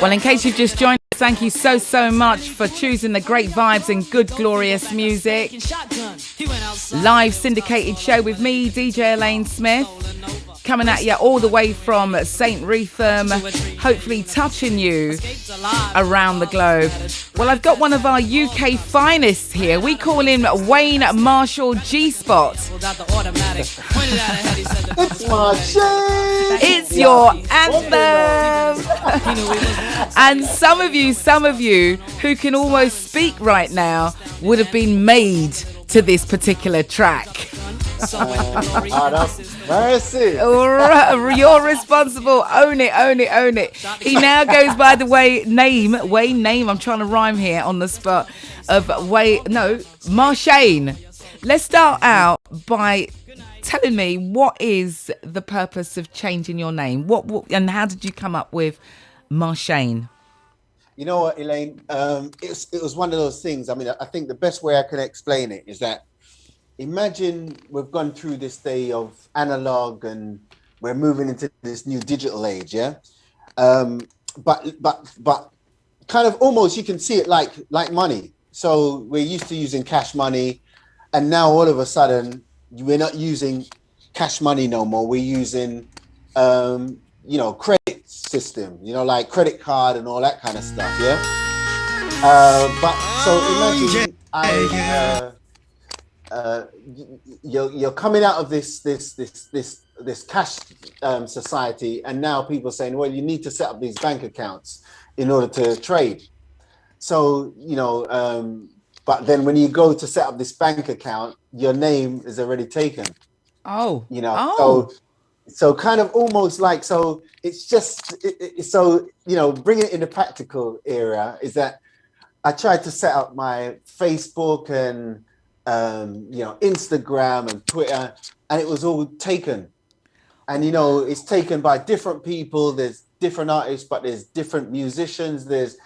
Well, in case you've just joined us, thank you so much for choosing the great vibes and good, glorious music. Live syndicated show with me, DJ Elayne Smith, coming at you all the way from St. Retham, hopefully touching you around the globe. Well, I've got one of our UK finest here. We call him Wayne Marshal G Spot. It's Marshayne. It's your anthem. And some of you who can almost speak right now would have been made to this particular track. Mercy. You're responsible. Own it. He now goes by the Wayne name. I'm trying to rhyme here on the spot of Marshayne. Let's start out by telling me what is the purpose of changing your name. What and how did you come up with Marshayne? You know what, Elayne? It was one of those things. I mean, I think the best way I can explain it is that imagine we've gone through this day of analog and we're moving into this new digital age, yeah. But kind of almost you can see it like money. So we're used to using cash money, and now all of a sudden we're not using cash money no more. We're using credit system, like credit card and all that kind of stuff, yeah. But so imagine you're coming out of this cash society, and now people are saying, well, you need to set up these bank accounts in order to trade. So but then when you go to set up this bank account, your name is already taken. So kind of almost like, so it's just bringing it in the practical area is that I tried to set up my Facebook and Instagram and Twitter, and it was all taken. And it's taken by different people. There's different artists, but there's different musicians. There's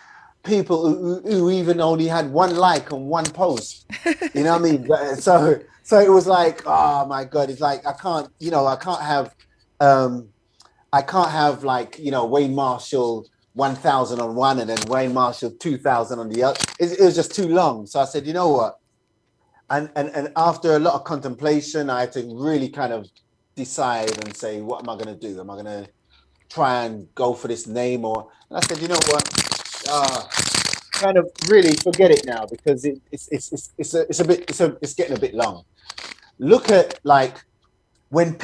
people who even only had one like on one post. You know what I mean? So it was like, oh my God, it's like I can't have like Wayne Marshal 1000 on one and then Wayne Marshal 2000 on the other. It was just too long. So I said, you know what? And after a lot of contemplation, I had to really kind of decide and say, what am I going to do? Am I going to try and go for this name? And I said, you know what? Kind of really forget it now, because it's getting a bit long. Look at like when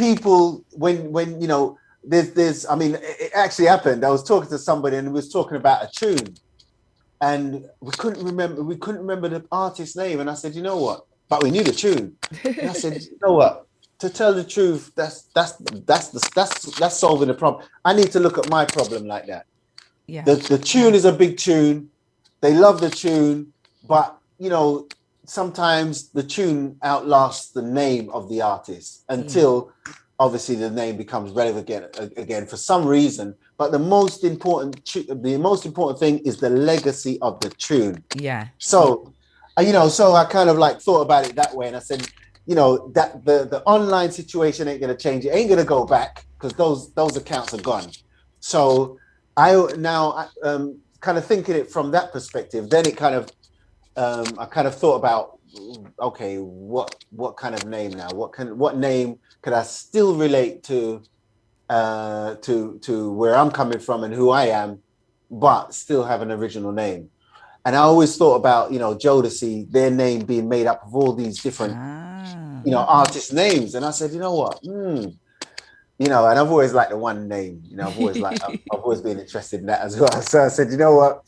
there's I mean, it actually happened. I was talking to somebody and we was talking about a tune, and we couldn't remember the artist's name. And I said, you know what? But we knew the tune. And I said, you know what? To tell the truth, that's solving the problem. I need to look at my problem like that. Yeah. The tune is a big tune. They love the tune, but sometimes the tune outlasts the name of the artist until obviously the name becomes relevant again for some reason. But the most important thing is the legacy of the tune. Yeah. So, so I kind of like thought about it that way, and I said, that the online situation ain't gonna change. It ain't gonna go back because those accounts are gone. So I kind of thinking it from that perspective. Then it kind of I kind of thought about, okay, what kind of name now? What name could I still relate to where I'm coming from and who I am, but still have an original name? And I always thought about, Jodeci, their name being made up of all these different, artist names. And I said, you know what? And I've always liked the one name. I've always been interested in that as well. So I said, you know what?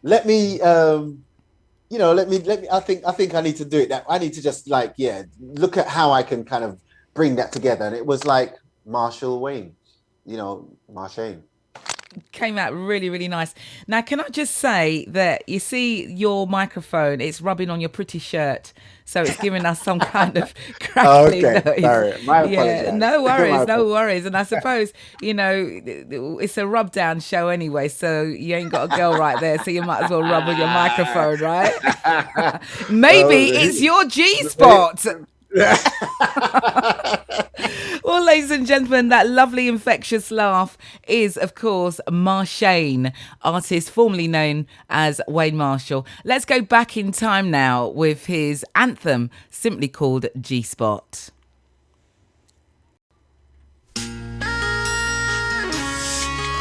Let me. I think I need to do it. I need to just look at how I can kind of bring that together. And it was like Marshal Wayne, Marshayne. Came out really, really nice. Now, can I just say that you see your microphone, it's rubbing on your pretty shirt. So it's giving us some kind of crackling noise. Sorry. My apologies. No worries. And I suppose, it's a rub down show anyway, so you ain't got a girl right there, so you might as well rub on your microphone, right? Maybe it's your G spot. Well, ladies and gentlemen, that lovely infectious laugh is, of course, Marshayne, artist formerly known as Wayne Marshal. Let's go back in time now with his anthem, simply called G Spot.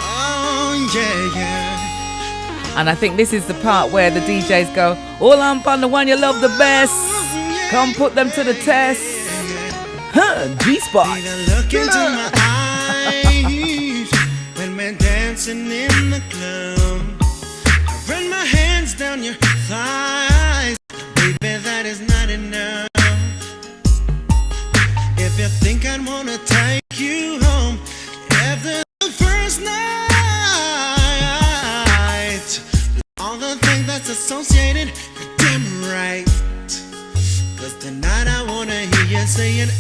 Oh, yeah, yeah. And I think this is the part where the DJs go, all I'm on the one you love the best. Come put them to the test. G Spot. Look into my eyes when we're dancing in the club. I run my hands down your thighs, baby. That is not enough. If you think I'd wanna take you home after the first night, all the things that's associated, you're damn right. 'Cause tonight I wanna hear you saying,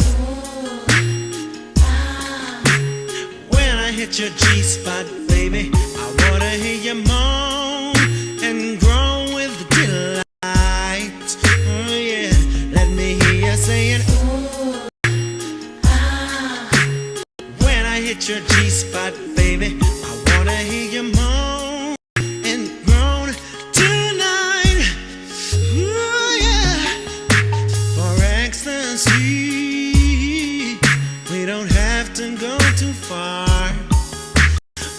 when I hit your G-spot, baby, I wanna hear you moan and groan with delight. Oh yeah, let me hear you saying, when I hit your G-spot, baby, I wanna hear you moan and groan tonight. Oh yeah, for ecstasy, we don't have to go too far.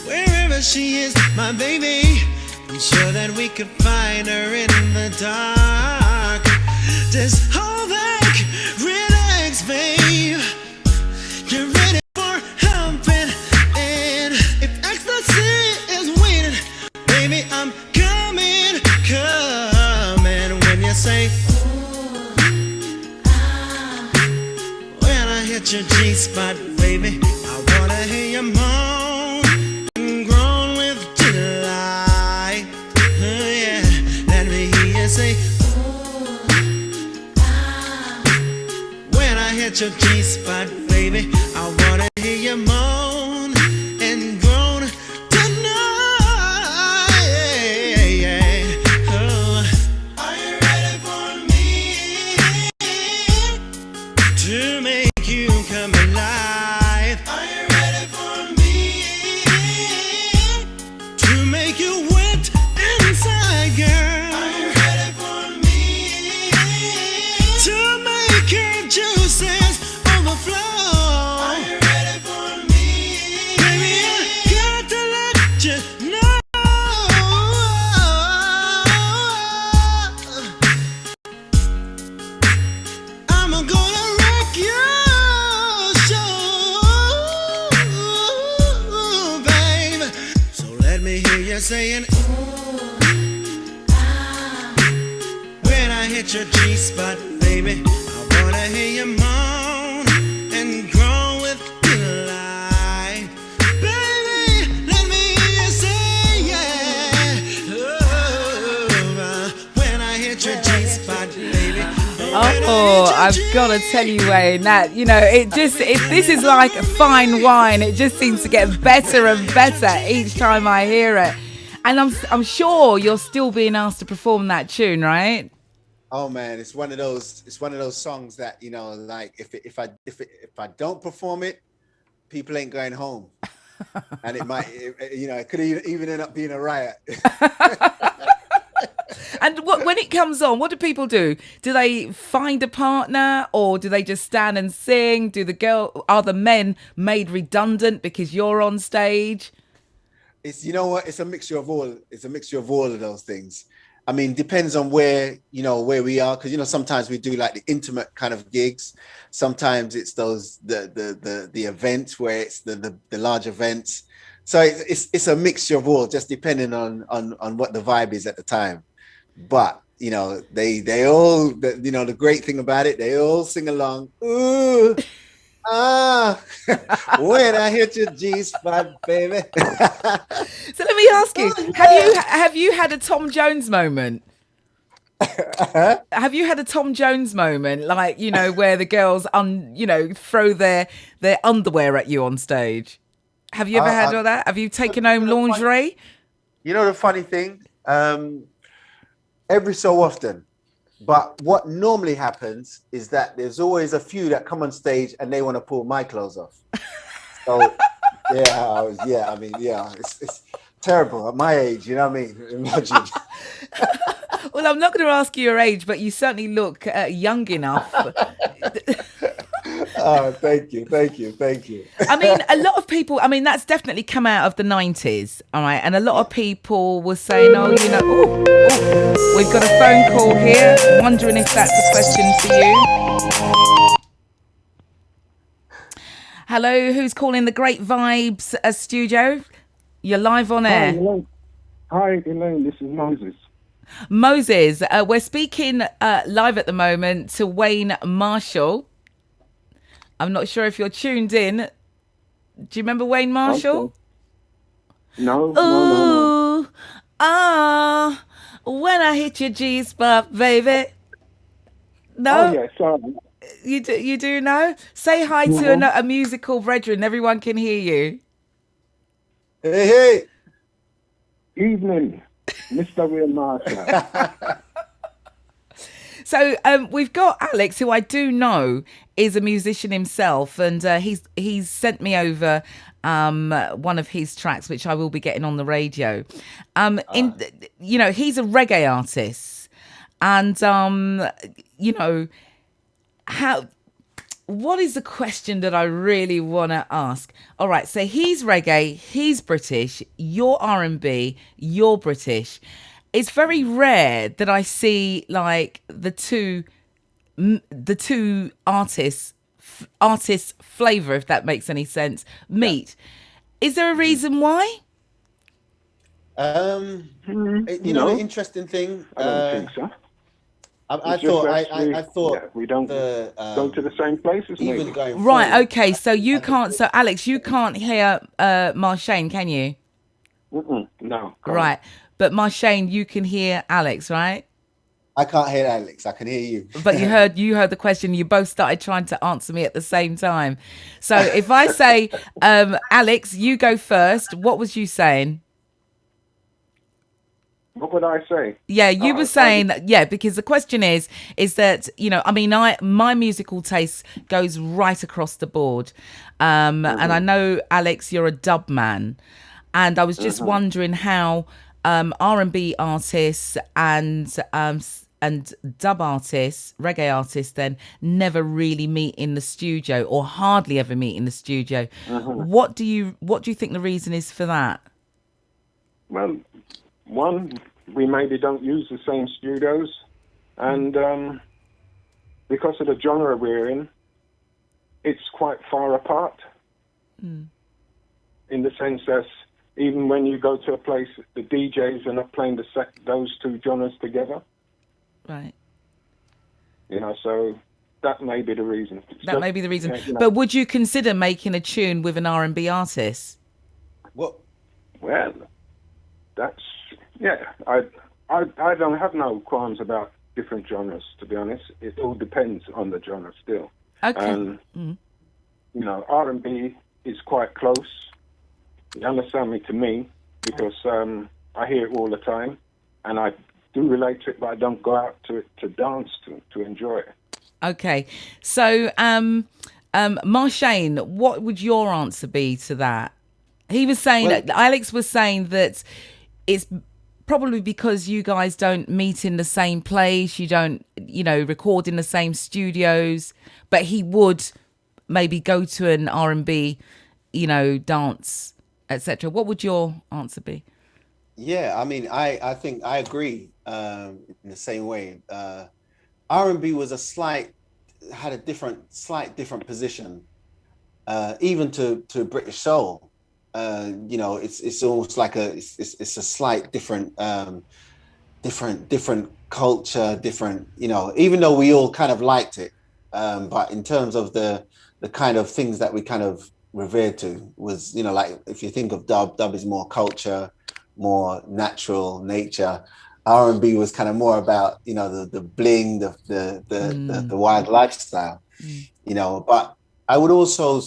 Wherever she is, my baby, I'm sure that we could find her in the dark. Just hold back, relax, babe. You're ready for humping, and if ecstasy is waiting, baby, I'm coming, coming. When you say, when I hit your G-spot, baby, I wanna hear you moan and groan with delight. Oh yeah, let me hear you say, when I hit your G-spot, baby, I wanna hear you moan and groan tonight. Oh, are you ready for me to make you come alive? Are you ready for me to make you wet inside, girl? Are you ready for me to make your juices overflow? Are you ready for me? Baby, I got to let you know. I'm gonna wreck your show, babe. So let me hear you saying, when I hit your G-spot, baby, I wanna hear you moan and groan with delight. Baby, let me hear you say, yeah. Oh, when I hit your G-spot, baby. Oh, I've got to tell you, Wayne, that, this is like fine wine. It just seems to get better and better each time I hear it. And I'm sure you're still being asked to perform that tune, right? Oh man, it's one of those songs that, like if I don't perform it, people ain't going home. And it might, it could even end up being a riot. And when it comes on, what do people do? Do they find a partner, or do they just stand and sing? Are the men made redundant because you're on stage? It's, it's a mixture of all. It's a mixture of all of those things. I mean, depends on where we are, because sometimes we do like the intimate kind of gigs. Sometimes it's the events where it's the large events. So it's a mixture of all, just depending on what the vibe is at the time. But they all, the great thing about it, they all sing along. Ooh, when I hit your G-spot, baby. So let me ask you: have you had a Tom Jones moment? Have you had a Tom Jones moment, like where the girls throw their underwear at you on stage? Have you ever had all that? Have you taken home lingerie? The funny thing, every so often But what normally happens is that there's always a few that come on stage and they want to pull my clothes off. So it's terrible at my age, you know what I mean? Imagine. Well, I'm not going to ask you your age, but you certainly look young enough. Oh, thank you. I mean, a lot of people, I mean, that's definitely come out of the 90s, all right? And a lot of people were saying, oh, you know, we've got a phone call here. Wondering if that's a question for you. Hello, who's calling the Great Vibes studio? You're live on air. Hi, Elayne. This is Moses. Moses, we're speaking live at the moment to Wayne Marshal. I'm not sure if you're tuned in. Do you remember Wayne Marshal? Okay. No. When I hit your G spot, baby. No? Oh, yeah, sorry. You do know? Say hi to a musical brethren. Everyone can hear you. Hey. Evening, Mr. Wayne Marshall. So we've got Alex, who I do know is a musician himself, and he's sent me over one of his tracks, which I will be getting on the radio. He's a reggae artist, and what is the question that I really want to ask? All right, so he's reggae, he's British, you're R&B, you're British. It's very rare that I see like the two artists flavor, if that makes any sense, meet. Yeah. Is there a reason why? An interesting thing. I don't think so. I thought we don't go to the same places. Even going right. Forward, okay. So you can't. So Alex, you can't hear Marshayne, can you? No. Right. But Marshayne, you can hear Alex, right? I can't hear Alex. I can hear you. But you heard the question. You both started trying to answer me at the same time. So if I say, Alex, you go first. What was you saying? What would I say? Yeah, you were saying that. Yeah, because the question is that my musical taste goes right across the board, and I know Alex, you're a dub man, and I was just wondering how R&B artists and dub artists, reggae artists, then never really meet in the studio, or hardly ever meet in the studio. What do you think the reason is for that? Well, one, we maybe don't use the same studios, and because of the genre we're in, it's quite far apart. In the sense that even when you go to a place, the DJs are not playing those two genres together. Right. So that may be the reason. May be the reason. Yeah, But would you consider making a tune with an R&B artist? Well, that's I don't have no qualms about different genres, to be honest. It all depends on the genre still. Okay. R&B is quite close. You understand me, to me, because I hear it all the time, and I do relate to it, but I don't go out to it to dance to enjoy it. Okay, so Marshayne, what would your answer be to that? He was saying that Alex was saying that it's probably because you guys don't meet in the same place, you don't, record in the same studios, but he would maybe go to an R&B, dance, etc. What would your answer be? Yeah, I mean, I think I agree in the same way. R&B was had a slight different position, even to British soul. It's almost like it's a slight different culture, different, even though we all kind of liked it, but in terms of the kind of things that we kind of revered to was, like if you think of dub is more culture, more natural nature. R&B was kind of more about, the bling, the wild lifestyle, but I would also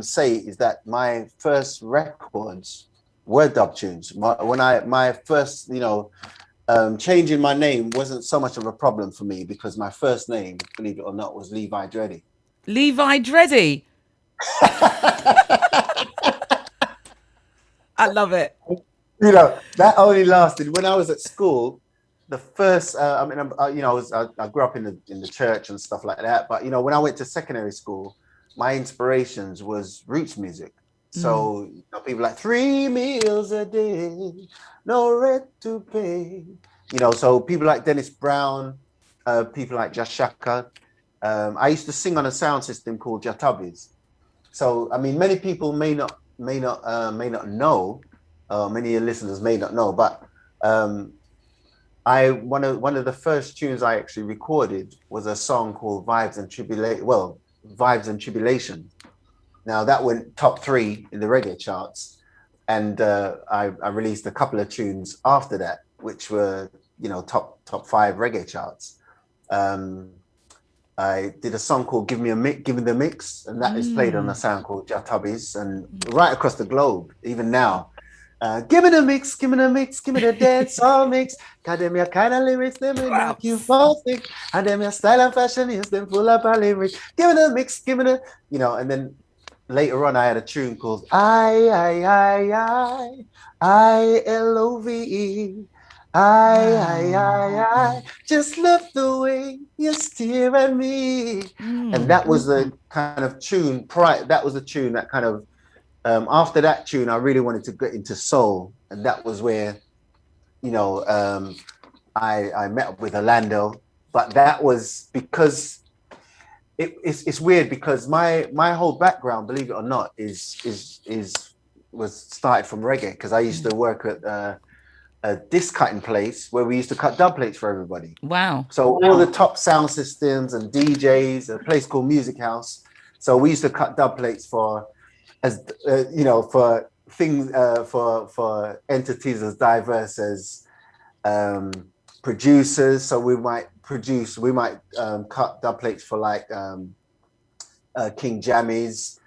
say is that my first records were dub tunes. My first, changing my name wasn't so much of a problem for me because my first name, believe it or not, was Levi Dreddy. Levi Dreddy. I love it. You know, that only lasted when I was at school. The first, I mean, you know, I grew up in the church and stuff like that. But you know, when I went to secondary school, my inspirations was roots music. So you know, people like 3 meals a day, no rent to pay. You know, so people like Dennis Brown, people like Jashaka. I used to sing on a sound system called Jatabis. So I mean, many people may not know. Many of your listeners may not know, but one of the first tunes I actually recorded was a song called Vibes and Tribulation. Now that went top 3 in the reggae charts, and I released a couple of tunes after that, which were, you know, top 5 reggae charts. I did a song called Give Me the Mix, and that is played on a sound called Jatabis, and right across the globe, even now. Give me the mix, give me the mix, give me the dance all mix. Cause them your kind of lyrics, them will make you fall sick. And them your style and fashion is them full of lyrics. Give me the mix, give me the, you know, and then later on I had a tune called I-L-O-V-E. I just love the way you stare at me. And that was the kind of tune, that was the tune that kind of, after that tune, I really wanted to get into soul, and that was where, you know, I met up with Orlando. But that was because it's weird because my whole background, believe it or not, was started from reggae, because I used to work at a disc cutting place where we used to cut dub plates for everybody. Wow! So all the top sound systems and DJs, a place called Music House. So we used to cut dub plates for, as you know, for things, for entities as diverse as producers. So we might cut dub plates for like King Jammies,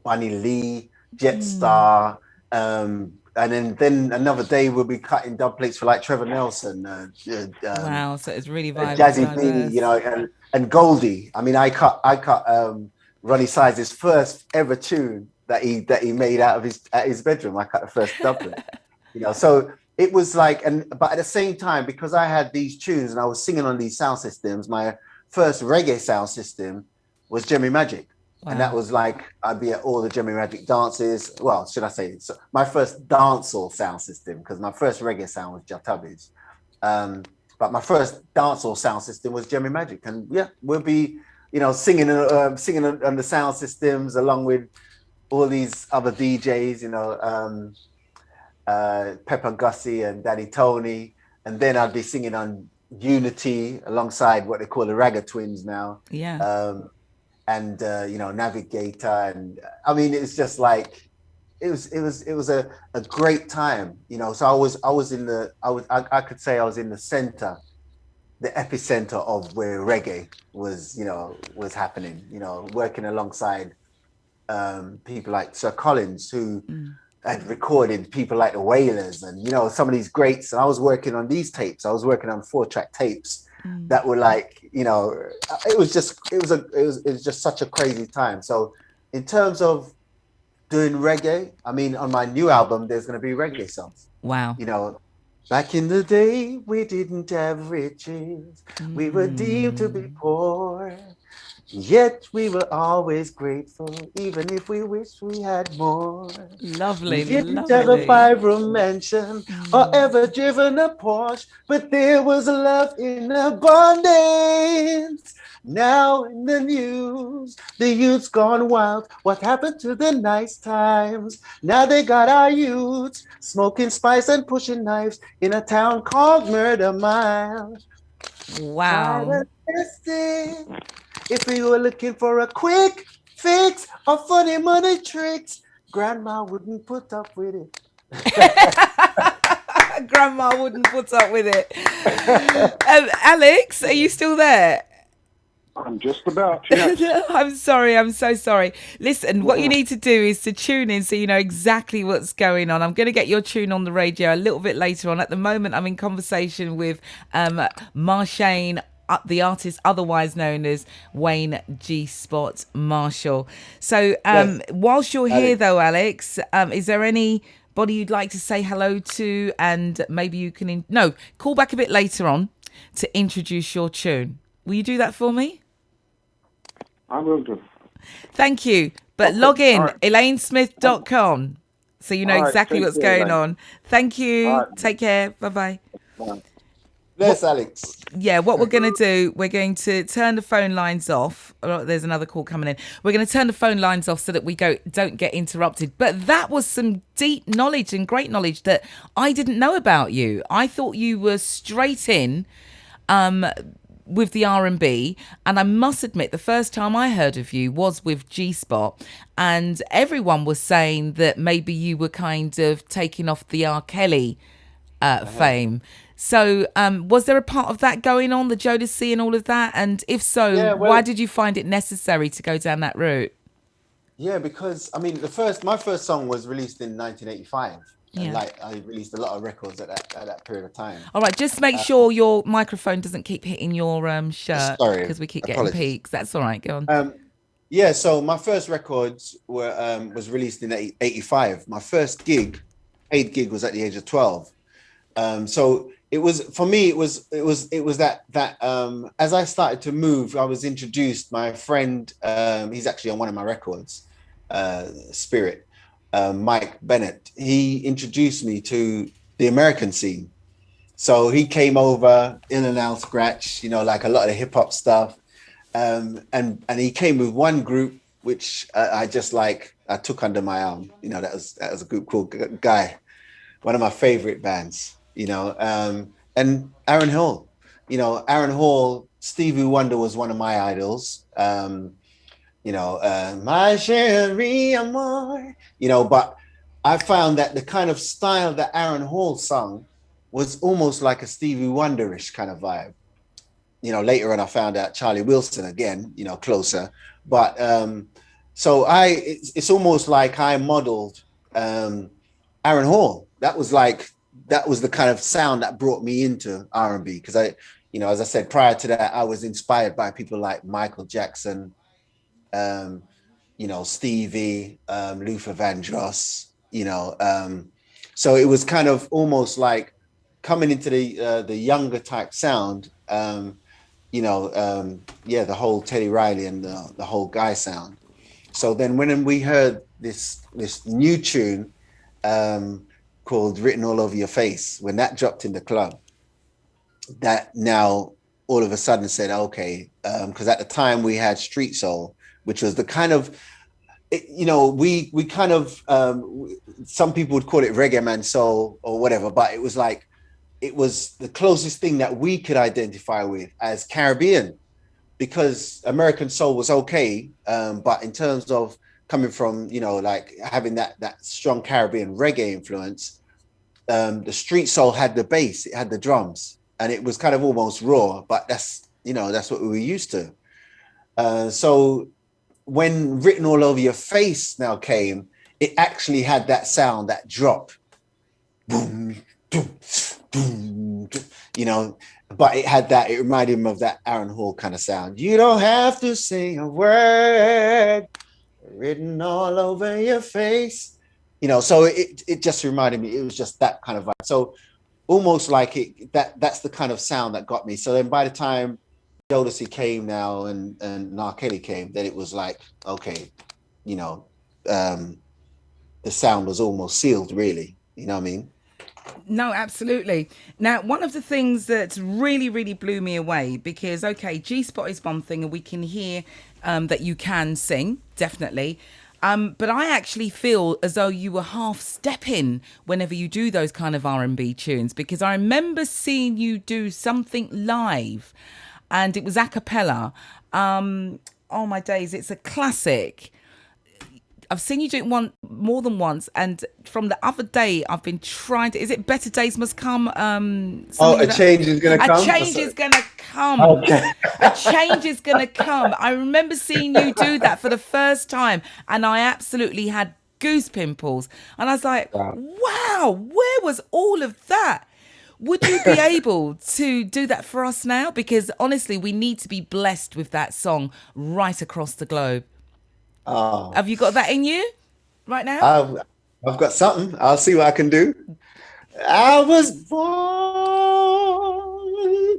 Bunny Lee, Jetstar, and then another day we'll be cutting dub plates for like Trevor Nelson. Wow! So it's really vibrant, Jazzy B, you know, and Goldie. I mean, I cut Ronnie Size's first ever tune that he made out of his bedroom. I cut the first dubplate, you know. So it was like, but at the same time, because I had these tunes and I was singing on these sound systems, my first reggae sound system was Jimmy Magic. Wow. And that was like, I'd be at all the Jimmy Magic dances. Well, should I say, so my first dancehall sound system, because my first reggae sound was Jatabis. But my first dancehall sound system was Jimmy Magic. And yeah, we'll be, you know, singing on the sound systems along with all these other DJs, you know, Pepper Gussie and Daddy Tony. And then I'd be singing on Unity alongside what they call the Ragga Twins now. Yeah. And you know, Navigator, and I mean, it's just like it was a great time, you know. So I could say I was in the center, the epicenter of where reggae was, you know, was happening, you know, working alongside people like Sir Collins, who had recorded people like the Wailers and, you know, some of these greats. And I was working on these tapes. I was working on 4-track tapes that were like, you know, it was just such a crazy time. So in terms of doing reggae, I mean, on my new album, there's going to be reggae songs. Wow. You know, back in the day, we didn't have riches. We were deemed to be poor. Yet we were always grateful, even if we wish we had more. Lovely, we didn't have a 5-room mansion or ever driven a Porsche, but there was love in abundance. Now in the news, the youth's gone wild. What happened to the nice times? Now they got our youths smoking spice and pushing knives in a town called Murder Mile. Wow. If we were looking for a quick fix or funny money tricks, Grandma wouldn't put up with it. Grandma wouldn't put up with it. Alex, are you still there? I'm just about, yes. I'm sorry. I'm so sorry. Listen, what you need to do is to tune in so you know exactly what's going on. I'm going to get your tune on the radio a little bit later on. At the moment, I'm in conversation with Marshayne, the artist otherwise known as Wayne G Spot Marshal. So Yes. whilst you're here, Alex. though, Alex, is there anybody you'd like to say hello to? And maybe you can... call back a bit later on to introduce your tune. Will you do that for me? I will do. Thank you. But Okay, log in, all right. elanesmith.com, so you know All right, exactly take what's care, going Elayne. on. Thank you. All right. Take care. Bye-bye. Bye. Yes, Alex. Yeah, what we're going to do, we're going to turn the phone lines off. Oh, there's another call coming in. We're going to turn the phone lines off so that we don't get interrupted. But that was some deep knowledge and great knowledge that I didn't know about you. I thought you were straight in with the R&B, and I must admit the first time I heard of you was with G Spot, and everyone was saying that maybe you were kind of taking off the R. Kelly fame. So was there a part of that going on, the Jodeci and all of that? And if so, Yeah, well, why did you find it necessary to go down that route? yeah, because I mean, my first song was released in 1985, and Yeah. like I released a lot of records at that period of time. All right, just make sure your microphone doesn't keep hitting your shirt, Sorry, because we keep getting apologies. peaks. That's all right. Go on. Yeah, so my first records was released in 85. My first gig, paid gig, was at the age of 12. So it was, for me, it was that as I started to move, I was introduced. My friend, he's actually on one of my records, Spirit, Mike Bennett. He introduced me to the American scene. So he came over, In and Out Scratch, like a lot of the hip hop stuff. And he came with one group which I took under my arm. That was a group called Guy, one of my favorite bands. And Aaron Hall. Aaron Hall, Stevie Wonder was one of my idols. My Cherie Amor. But I found that the kind of style that Aaron Hall sung was almost like a Stevie Wonder-ish kind of vibe. Later on I found out Charlie Wilson again, closer. But it's almost like I modeled Aaron Hall. That was the kind of sound that brought me into R&B, because as I said, prior to that, I was inspired by people like Michael Jackson, Stevie, Luther Vandross, so it was kind of almost like coming into the younger type sound, the whole Teddy Riley and the whole Guy sound. So then when we heard this new tune called Written All Over Your Face, when that dropped in the club, that now all of a sudden said, okay, because at the time we had Street Soul, which was the kind of, we kind of, some people would call it reggae man soul or whatever, but it was the closest thing that we could identify with as Caribbean, because American soul was okay, but in terms of coming from, having that strong Caribbean reggae influence, the Street Soul had the bass, it had the drums, and it was kind of almost raw, but that's what we were used to. So when Written All Over Your Face now came, it actually had that sound, that drop, boom, boom, boom, but it reminded him of that Aaron Hall kind of sound. You don't have to say a word, written all over your face, so it just reminded me, it was just that kind of vibe. So almost like that's the kind of sound that got me. So then by the time Jodeci came now and R. Kelly came, then it was like, okay, the sound was almost sealed, really. You know what I mean? No, absolutely. Now, one of the things that really, really blew me away, because, okay, G-Spot is one thing and we can hear that you can sing, definitely. But I actually feel as though you were half stepping whenever you do those kind of R&B tunes, because I remember seeing you do something live and it was a cappella. Oh, my days, it's a classic. I've seen you do it more than once, and from the other day, I've been trying to. Is it Better Days Must Come? A change is gonna come. A change is gonna come. Okay. A change is gonna come. I remember seeing you do that for the first time, and I absolutely had goose pimples, and I was like, wow, where was all of that? Would you be able to do that for us now? Because honestly, we need to be blessed with that song right across the globe. Oh, Have you got that in you right now? I've got something. I'll see what I can do. I was born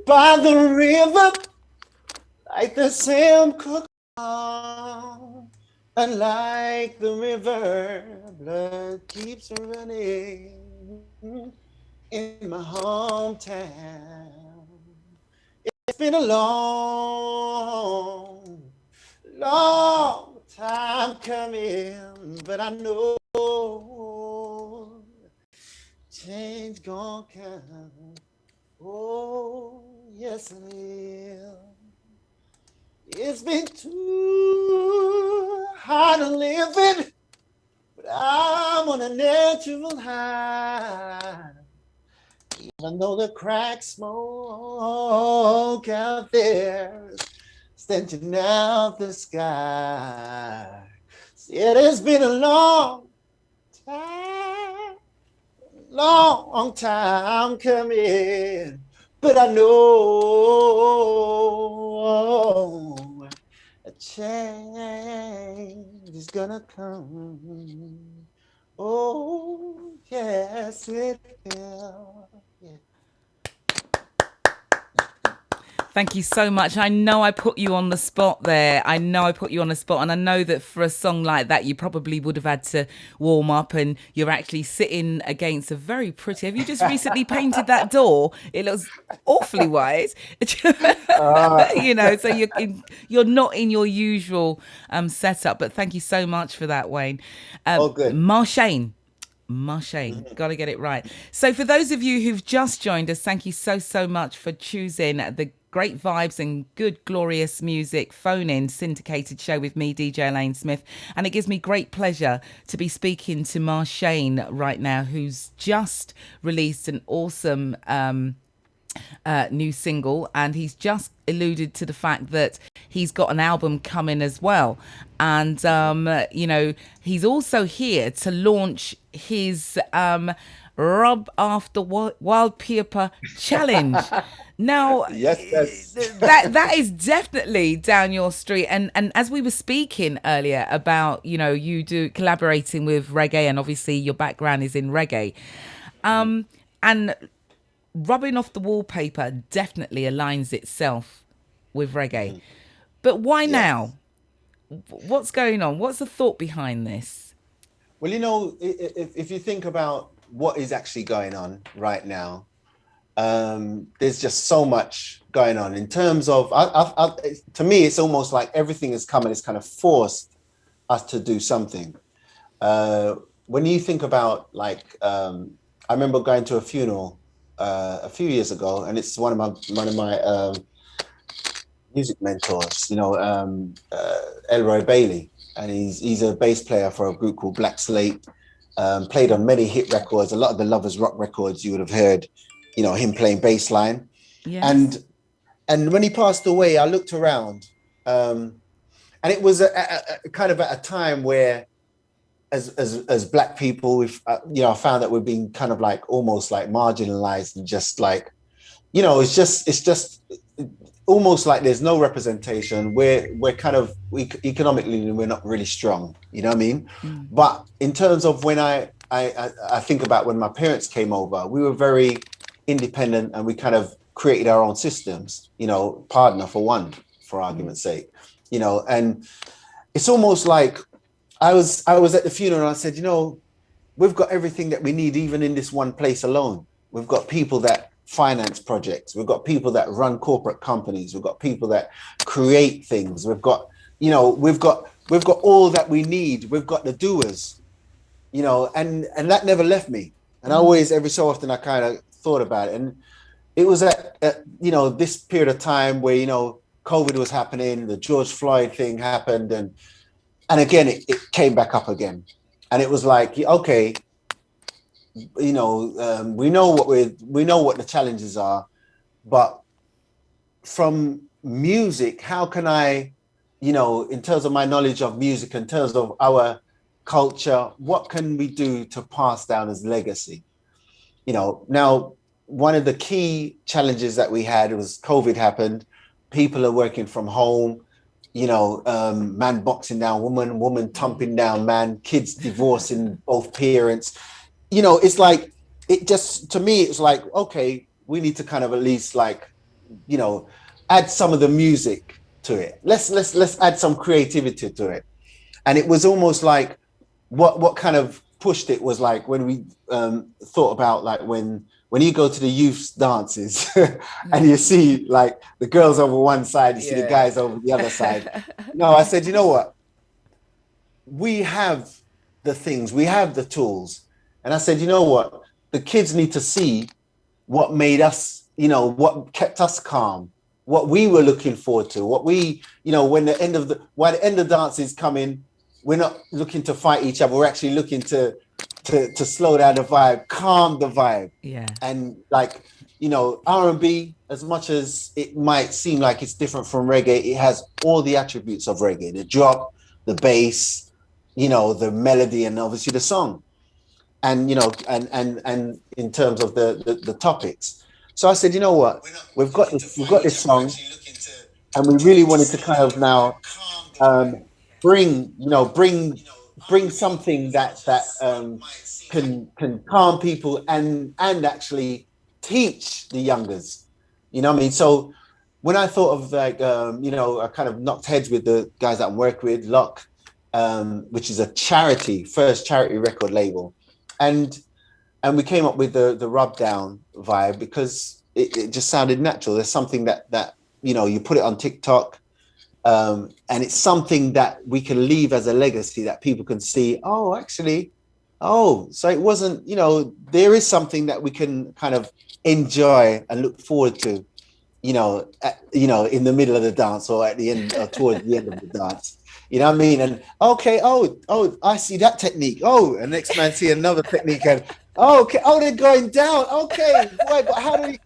by the river, like the Sam Cooke song, and like the river, blood keeps running in my hometown. It's been a long time coming, but I know change gonna come. Oh, yes it will. It's been too hard to live it, but I'm on a natural high. Even though the crack smoke out there stenching out the sky. It has been a long time coming, but I know a change is gonna come. Oh, yes, it will. Yeah. Thank you so much. I know I put you on the spot there. And I know that for a song like that, you probably would have had to warm up, and you're actually sitting against a very pretty. Have you just recently painted that door? It looks awfully white. So you're not in your usual setup, but thank you so much for that, Wayne. Good. Marshayne, got to get it right. So for those of you who've just joined us, thank you so much for choosing the great vibes and good, glorious music. Phone in Syndicated show with me, DJ Elayne Smith. And it gives me great pleasure to be speaking to Marshayne right now, who's just released an awesome new single, and he's just alluded to the fact that he's got an album coming as well. And, he's also here to launch his Rub After Wallpaper Challenge. Now, yes. that is definitely down your street. And as we were speaking earlier about, you do collaborating with reggae, and obviously your background is in reggae. And rubbing off the wallpaper definitely aligns itself with reggae. But why now? What's going on? What's the thought behind this? Well, if you think about what is actually going on right now, there's just so much going on in terms of, to me, it's almost like everything has come and it's kind of forced us to do something. When you think about, I remember going to a funeral a few years ago, and it's one of my music mentors, Elroy Bailey, and he's a bass player for a group called Black Slate. Played on many hit records, a lot of the Lovers Rock records you would have heard, him playing bass line. Yes. And when he passed away, I looked around, and it was a kind of at a time where, as Black people, we've I found that we're being kind of almost marginalized, and just it's just almost like there's no representation. We're kind of economically, we're not really strong. You know what I mean? Mm. But in terms of when I think about when my parents came over, we were very independent, and we kind of created our own systems. Partner for one, for argument's sake. And it's almost like I was at the funeral, and I said, we've got everything that we need, even in this one place alone. We've got people that finance projects. We've got people that run corporate companies. We've got people that create things. We've got all that we need. We've got the doers, and that never left me. And I always, every so often, I kind of thought about it. And it was at this period of time where, COVID was happening, the George Floyd thing happened, and and again, it came back up again. And it was like, okay, we know what the challenges are, but from music, how can I, in terms of my knowledge of music, in terms of our culture, what can we do to pass down as legacy? Now, one of the key challenges that we had was COVID happened. People are working from home, man boxing down woman, woman thumping down man, kids divorcing both parents. It's like, to me, it's like, okay, we need to kind of at least like, add some of the music to it. Let's add some creativity to it. And it was almost like what kind of pushed it was like when we thought about like when you go to the youth dances and you see like the girls over one side, you see the guys over the other side. No, I said, you know what? We have the things, we have the tools. And I said, you know what? The kids need to see what made us, what kept us calm, what we were looking forward to, what we, when the end of the dance is coming, we're not looking to fight each other. We're actually looking to slow down the vibe, calm the vibe. Yeah. And like, R&B, as much as it might seem like it's different from reggae, it has all the attributes of reggae, the drop, the bass, the melody, and obviously the song. And, and in terms of the topics. So I said, you know what, we've got this song, and we really wanted to kind of now bring something that can calm people and actually teach the youngers. You know what I mean? So when I thought of like, I kind of knocked heads with the guys that I work with, Lock, which is a first charity record label. And we came up with the rub down vibe because it just sounded natural. There's something that you put it on TikTok, and it's something that we can leave as a legacy that people can see. Oh, actually, so it wasn't. There is something that we can kind of enjoy and look forward to. In the middle of the dance or at the end or towards the end of the dance. You know what I mean? And okay, I see that technique. Oh, and next man see another technique, and okay, they're going down. Okay, right, but how do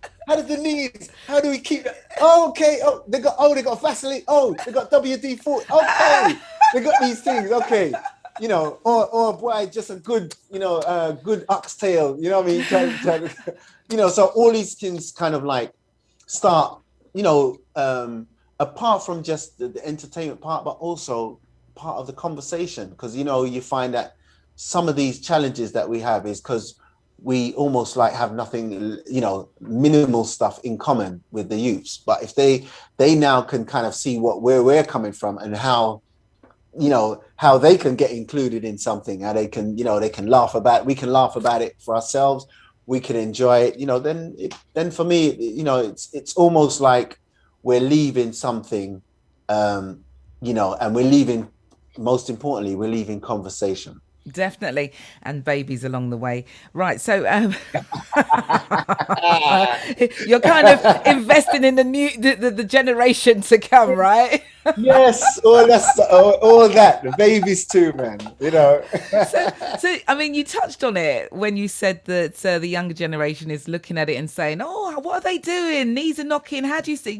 the knees? How do we keep it? Okay, they got Vaseline. They got WD-40. Okay, they got these things. Okay, or boy, just a good, good oxtail. You know what I mean? So all these things kind of like start, apart from just the entertainment part, but also part of the conversation. Because, you find that some of these challenges that we have is because we almost like have nothing, minimal stuff in common with the youths. But if they now can kind of see where we're coming from and how they can get included in something, how they can, they can laugh about it. We can laugh about it for ourselves. We can enjoy it, then for me, it's almost like we're leaving something, and we're leaving, most importantly, we're leaving conversation. Definitely. And babies along the way. Right. So you're kind of investing in the generation to come, right? Yes. All that. The babies too, man. So, I mean, you touched on it when you said that the younger generation is looking at it and saying, oh, what are they doing? Knees are knocking. How do you see,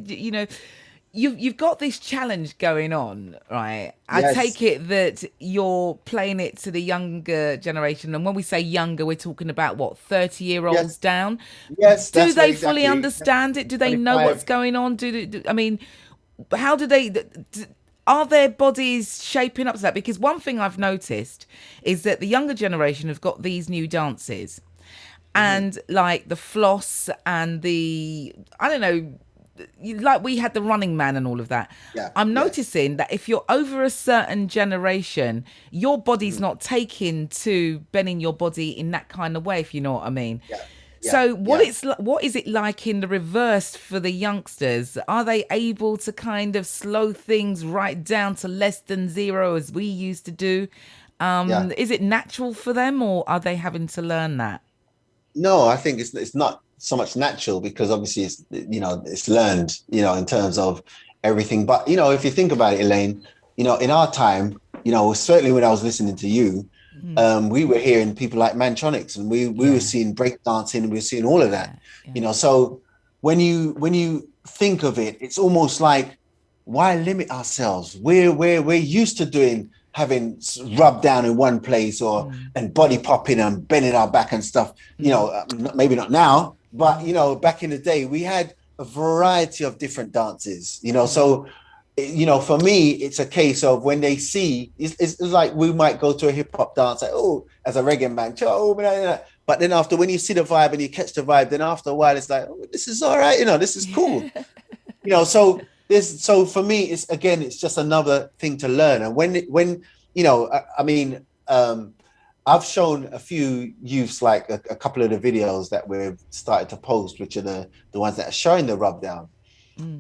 You've got this challenge going on, right? I Yes. take it that you're playing it to the younger generation. And when we say younger, we're talking about, 30-year-olds Yes. down? Yes. Do that's they what fully exactly. understand it? Do they know 25. what's going on? I mean, how do they... Are their bodies shaping up to that? Because one thing I've noticed is that the younger generation have got these new dances. And like the floss and I don't know... like we had the Running Man and all of that. Yeah, I'm noticing that if you're over a certain generation, your body's not taken to bending your body in that kind of way, if you know what I mean. Yeah. So what is it like in the reverse for the youngsters? Are they able to kind of slow things right down to less than zero as we used to do? Is it natural for them, or are they having to learn that? No, I think it's not so much natural, because obviously it's learned, in terms of everything. But if you think about it, Elayne, in our time, you know, certainly when I was listening to you, we were hearing people like Mantronics, and we were seeing breakdancing, and we were seeing all of that, you know. So when you think of it, it's almost like, why limit ourselves? We're used to having rub down in one place, or and body popping and bending our back and stuff. You know, maybe not now, but you know, back in the day, we had a variety of different dances. You know, so you know, for me, it's a case of when they see, it's like we might go to a hip hop dance, like, oh, as a reggae man, oh, blah, blah, blah. But then after, when you see the vibe and you catch the vibe, then after a while, it's like, oh, this is all right, you know, this is cool, you know. So so for me, it's just another thing to learn. And when you know, I mean, I've shown a few youths like a couple of the videos that we've started to post, which are the ones that are showing the rub down.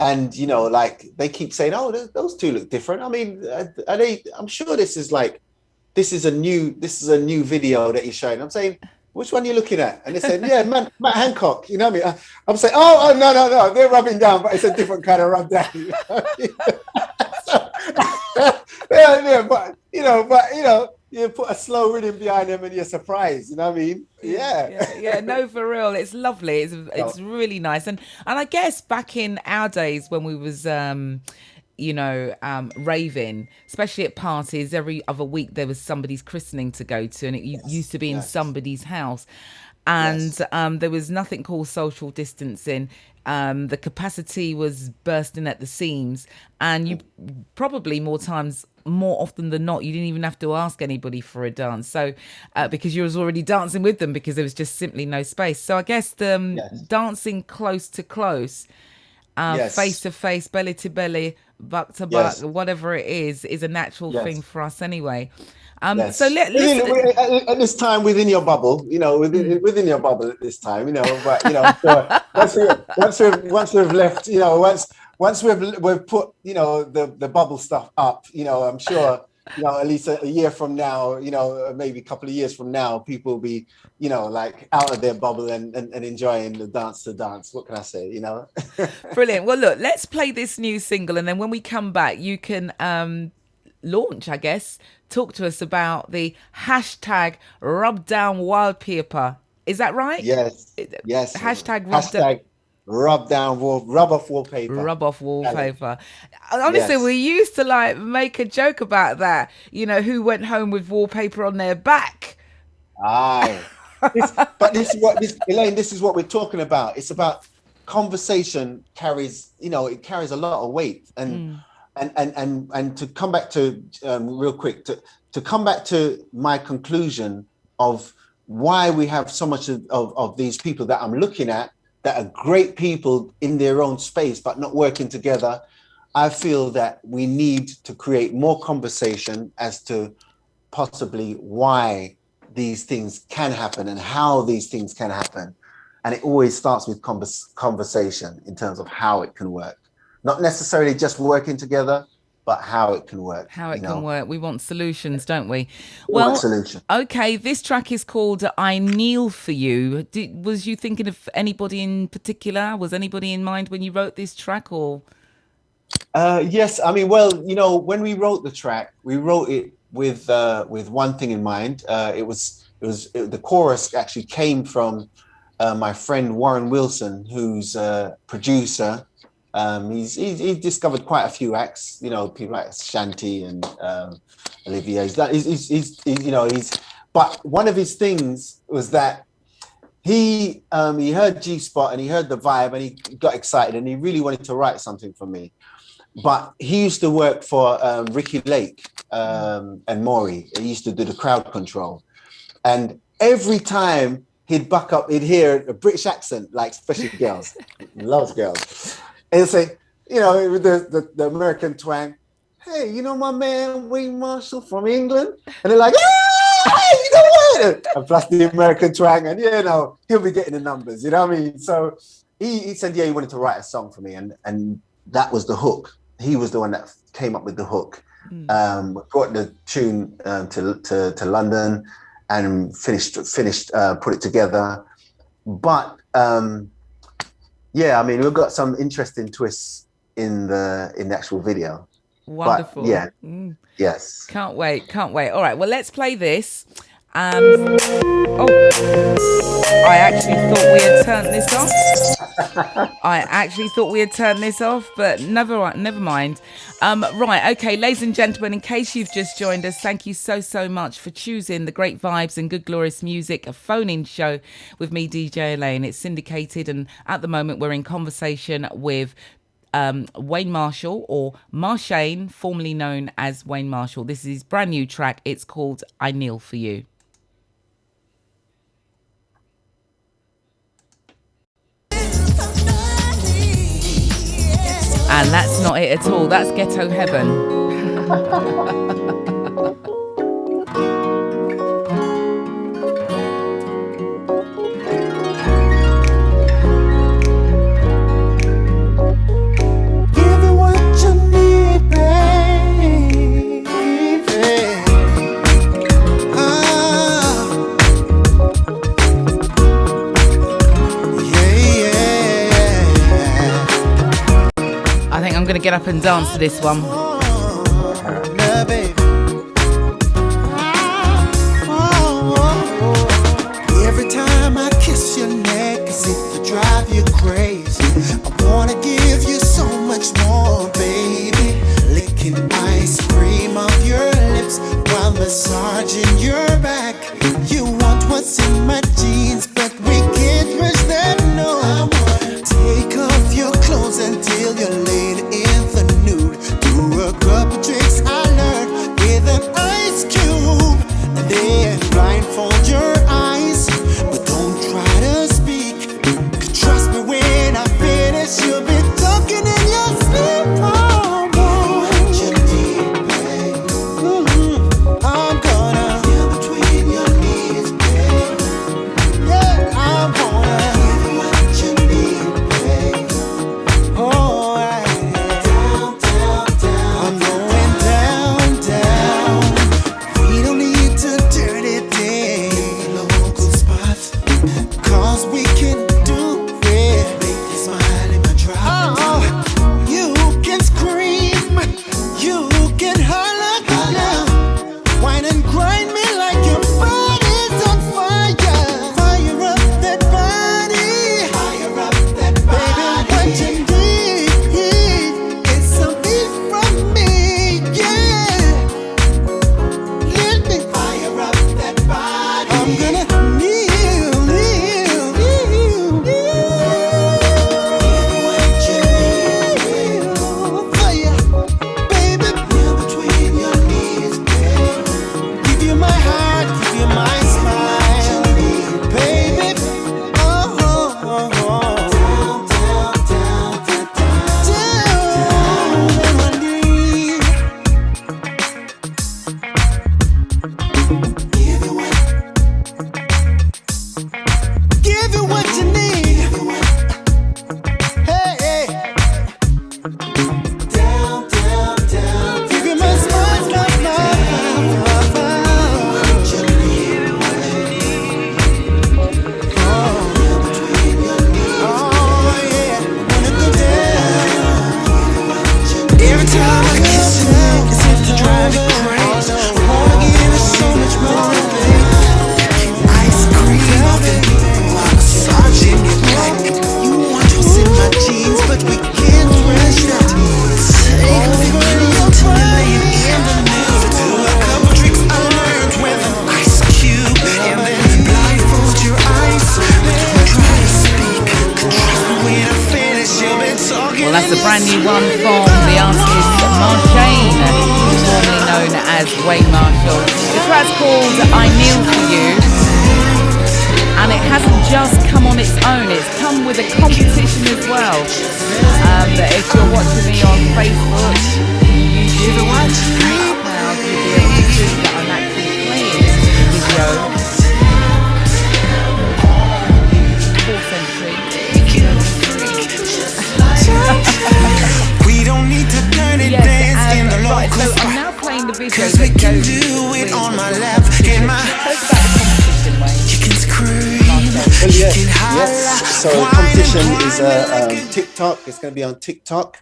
And you know, like they keep saying, "Oh, those two look different." I mean, are they? I'm sure this is a new video that you're showing. I'm saying, which one are you looking at? And they said, "Yeah, Matt Hancock." You know what I mean? I'm saying, "Oh, no, they're rubbing down, but it's a different kind of rub down." You know? So, but you know. You put a slow rhythm behind them and you're surprised, you know what I mean? Yeah. No, for real, it's lovely. It's really nice, and I guess back in our days when we was raving, especially at parties, every other week there was somebody's christening to go to, and it used to be in somebody's house. And there was nothing called social distancing. The capacity was bursting at the seams, and you probably more often than not, you didn't even have to ask anybody for a dance. So because you was already dancing with them, because there was just simply no space. So I guess dancing close to close, face to face, belly to belly, buck to buck, whatever it is a natural thing for us anyway. So at this time, within your bubble, you know, within your bubble at this time, you know, but you know, so once we've left, you know, once we've put, you know, the bubble stuff up, you know, I'm sure, you know, at least a year from now, you know, maybe a couple of years from now, people will be, you know, like out of their bubble and enjoying the dance to dance. What can I say, you know? Brilliant. Well, look, let's play this new single, and then when we come back, you can launch, I guess, talk to us about the hashtag rub down wallpaper. Is that right? Yes. Hashtag rub off wallpaper. Rub off wallpaper. Honestly, we used to like make a joke about that. You know, who went home with wallpaper on their back? Aye. Elayne, this is what we're talking about. It's about conversation carries a lot of weight. And to come back to real quick, to come back to my conclusion of why we have so much of these people that I'm looking at that are great people in their own space but not working together. I feel that we need to create more conversation as to possibly why these things can happen and how these things can happen. And it always starts with conversation in terms of how it can work. Not necessarily just working together, but how it can work. How it can work. We want solutions, don't we? Well, solution. Okay, this track is called I Kneel For You. Was you thinking of anybody in particular? Was anybody in mind when you wrote this track, or? Yes, I mean, well, you know, when we wrote the track, we wrote it with one thing in mind. The chorus actually came from my friend Warren Wilson, who's a producer. He's discovered quite a few acts, you know, people like Shanti and Olivier. But one of his things was that he heard G Spot and he heard the vibe and he got excited and he really wanted to write something for me. But he used to work for Ricky Lake and Maury. He used to do the crowd control, and every time he'd buck up, he'd hear a British accent, like especially girls, loves girls. And say, you know, with the American twang, hey, you know my man Wayne Marshall from England? And they're like, hey, you know what? And plus the American twang, and you know, he'll be getting the numbers, you know what I mean? So he said, yeah, he wanted to write a song for me, and that was the hook. He was the one that came up with the hook. Brought the tune to London and finished, put it together. But yeah, I mean, we've got some interesting twists in the actual video. Wonderful. But yeah, yes. Can't wait. All right, well, let's play this. Oh, I actually thought we had turned this off. But never mind. Right, okay, ladies and gentlemen, in case you've just joined us, thank you so much for choosing the great vibes and good glorious music, a phone-in show with me, DJ Elayne. It's Syndicated, and at the moment we're in conversation with Wayne Marshal, or Marshayne, formerly known as Wayne Marshal. This is his brand new track. It's called I Kneel For You. And that's not it at all. That's ghetto heaven. I'm going to get up and dance to this one. Every time I kiss your neck, as if to drive you crazy. I want to give you so much more, baby. Licking ice cream off your lips while massaging your back. You want what's in my jeans, but we can't reach that, no. Take off your clothes until you're laid in the nude. Do a couple tricks I learned with an ice cube, and then blindfold your eyes, but don't try to speak. 'Cause trust me, when I finish, you'll be talking in your sleep. What you need, babe. I'm gonna feel between your knees, babe. Yeah, I'm gonna give you what you need, babe. Alright, down, down, down. I'm going down, down. We don't need to dirty day local spots, 'cause we can do it. Make you smile in my drop. Oh, you can scream, you can holler, holler. Wine and grind me like your body's on fire. Fire up that body. Fire up that body. Baby, what you need is something from me, yeah. Let me fire up that body. I'm gonna kneel. What you need for you, baby. Kneel between your knees, babe. Give you my heart, give you my smile, baby. Oh, down, down, down, down, down on my knee. Give you what you need. Hey, hey. Down, down, down. Give you my smile, smile, smile. What you need, what you need. Between your knees. Oh, yeah. Wanna go down. Every time I kiss you, it's if to drive you crazy. I wanna give you so much more, baby. Ice cream off your lips while massaging your back. You want what's in my jeans, but we can't rush that. Take off your clothes till you're laying in the nude. Do a couple tricks I learned with an ice cube, and then blindfold your eyes. But don't try to speak. 'Cause trust me, when I finish, you'll be talking. Well, that's a brand new one from the artist Marshayne, formerly known as Wayne Marshal. The track's called I Kneel For You, and it hasn't just come on its own, it's come with a competition as well. If you're watching me on Facebook, YouTube, now you'll be able to see that I'm actually playing this video. 4th century. We don't need to dirty Yes, dance in the right, local so I'm spot, now playing the video 'cause we that can goes do it with on my lap, in my. Talk about the competition, Wayne. You can scream, Well, you yes, can holler. yes. So the whine and competition grind is me like a- TikTok. It's going to be on TikTok,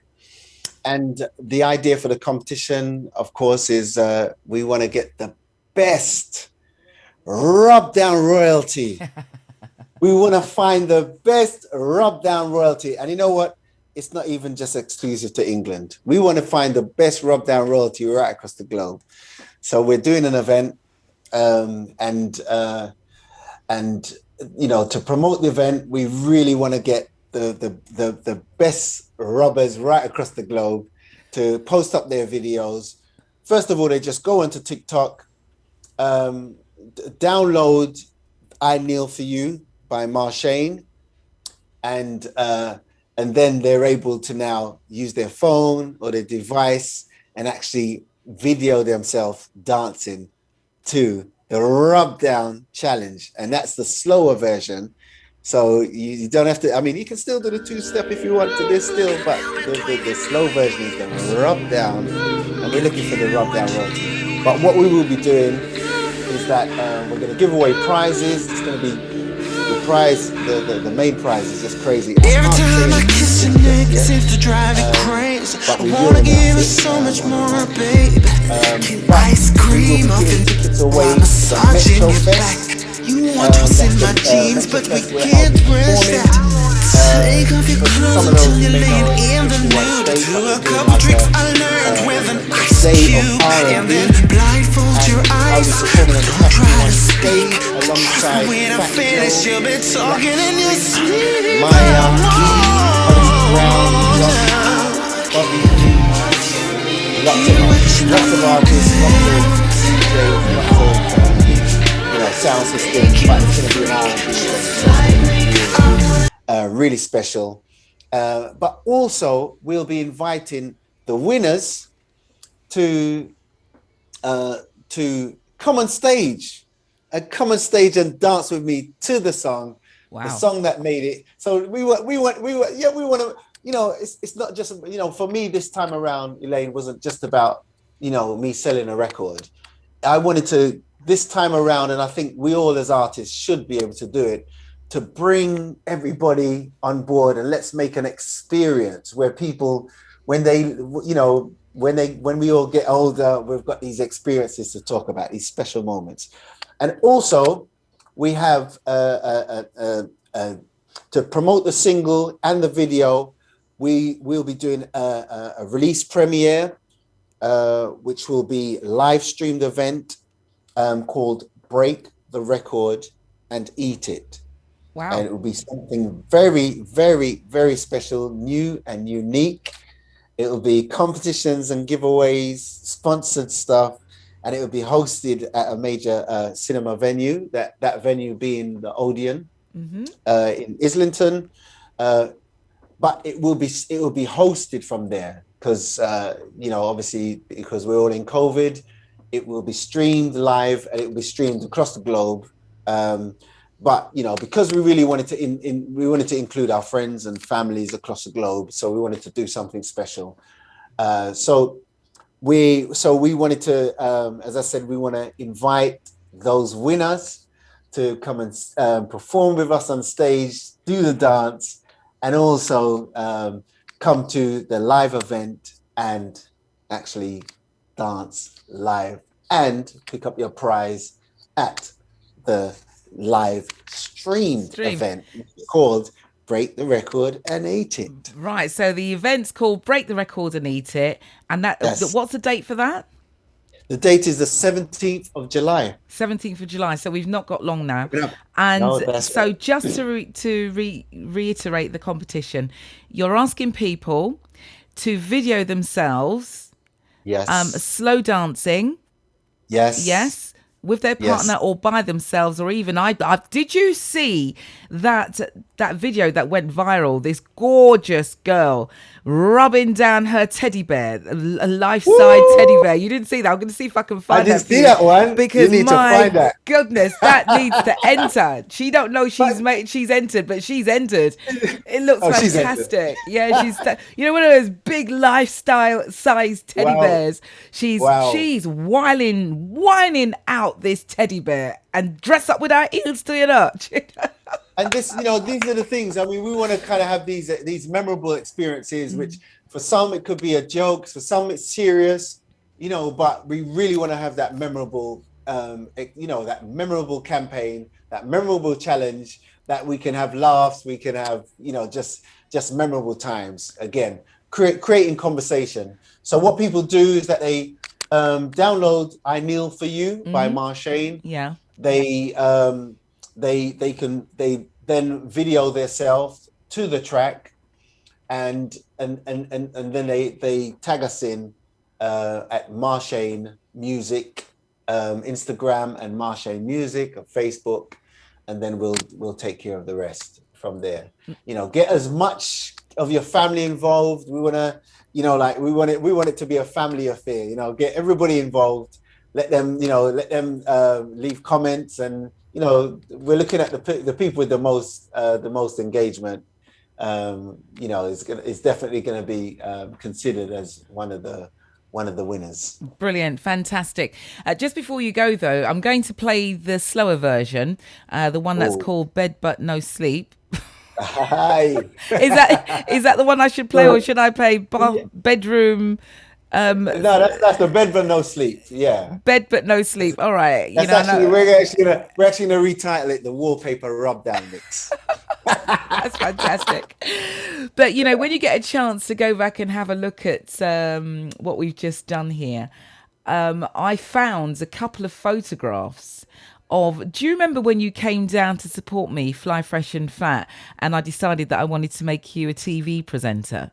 And the idea for the competition, of course, is we want to get the best rub down royalty. We want to find the best rub down royalty. And you know what? It's not even just exclusive to England. We want to find the best rub down royalty right across the globe. So we're doing an event, and you know, to promote the event, we really want to get the best rubbers right across the globe to post up their videos. First of all, they just go onto TikTok, download "I Kneel for You" by Marshayne, and then they're able to now use their phone or their device and actually video themselves dancing to the rub down challenge. And that's the slower version. So you don't have to, I mean, you can still do the 2-step if you want to do still, but the slow version is the rub down, and we're looking for the rub down royalty. But what we will be doing is that we're going to give away prizes. It's going to be the prize, the main prize is just crazy. Every time I kiss your neck, it seems to drive you crazy. I wanna give you so much more, baby. Ice cream off in while massaging your back. You want what's in my jeans, but we can't risk that. Take off your clothes until you're laying in the nude. Do a couple tricks I learned with an ice cube, and then blindfold your eyes. Don't try to speak. When I finish, you'll be talking in your sleep. Lots of artists, lots of DJs, lots of sound system, but it's going to be an really special. But also, we'll be inviting the winners to come on stage and and dance with me to the song. Wow. The song that made it. So we want to, you know, it's not just, you know, for me this time around, Elayne, wasn't just about, you know, me selling a record. I wanted to, this time around, and I think we all as artists should be able to do it, to bring everybody on board, and let's make an experience where people, when they, you know, when we all get older, we've got these experiences to talk about, these special moments. And also we have to promote the single and the video, we will be doing a release premiere, which will be live streamed event called Break the Record and Eat It. Wow. And it will be something very, very, very special, new and unique. It will be competitions and giveaways, sponsored stuff, and it will be hosted at a major cinema venue, that venue being the Odeon in Islington. But it will be hosted from there because, you know, obviously, because we're all in COVID, it will be streamed live and it will be streamed across the globe. But, you know, because we really wanted to include our friends and families across the globe, so we wanted to do something special. So we wanted to, as I said, we want to invite those winners to come and perform with us on stage, do the dance, and also come to the live event and actually dance live and pick up your prize at the live streamed event called Break the Record and Eat It. Right, so the event's called Break the Record and Eat It, and that what's the date for that? The date is the 17th of July. 17th of July, so we've not got long now. Yeah. And No, so right. just to reiterate the competition, you're asking people to video themselves slow dancing. Yes. With their partner or by themselves, or even I did you see that video that went viral? This gorgeous girl rubbing down her teddy bear, a life-size teddy bear. You didn't see that? I'm going to see if I can find that. I didn't see that one. Because you need to find that. Goodness, that needs to enter. She don't know she's entered, but she's entered. It looks fantastic. Yeah, she's you know, one of those big lifestyle-sized teddy bears. She's whining out this teddy bear and dress up with our heels to your arch. And this, these are the things. I mean, we want to kind of have these memorable experiences, which for some it could be a joke, for some it's serious, but we really want to have that memorable, that memorable campaign, that memorable challenge that we can have laughs, we can have, just memorable times. Again, creating conversation. So what people do is that they download "I Kneel for You" by Marshayne. Yeah. They then video themselves to the track, and then they tag us in at Marshayne Music, Instagram, and Marshayne Music or Facebook, and then we'll take care of the rest from there. Get as much of your family involved. We want to, we want it to be a family affair. Get everybody involved. Let them leave comments, and we're looking at the people with the most engagement. Is definitely going to be considered as one of the winners. Brilliant, fantastic. Just before you go though, I'm going to play the slower version, the one that's called "Bed But No Sleep." Hi. Is that the one I should play, or should I play bedroom? No, that's the "Bed But No Sleep." Yeah, "Bed But No Sleep." All right. We're actually gonna retitle it the Wallpaper Rubdown Mix. That's fantastic. But when you get a chance to go back and have a look at what we've just done here, I found a couple of photographs of. Do you remember when you came down to support me, Fly Fresh and Fat, and I decided that I wanted to make you a TV presenter?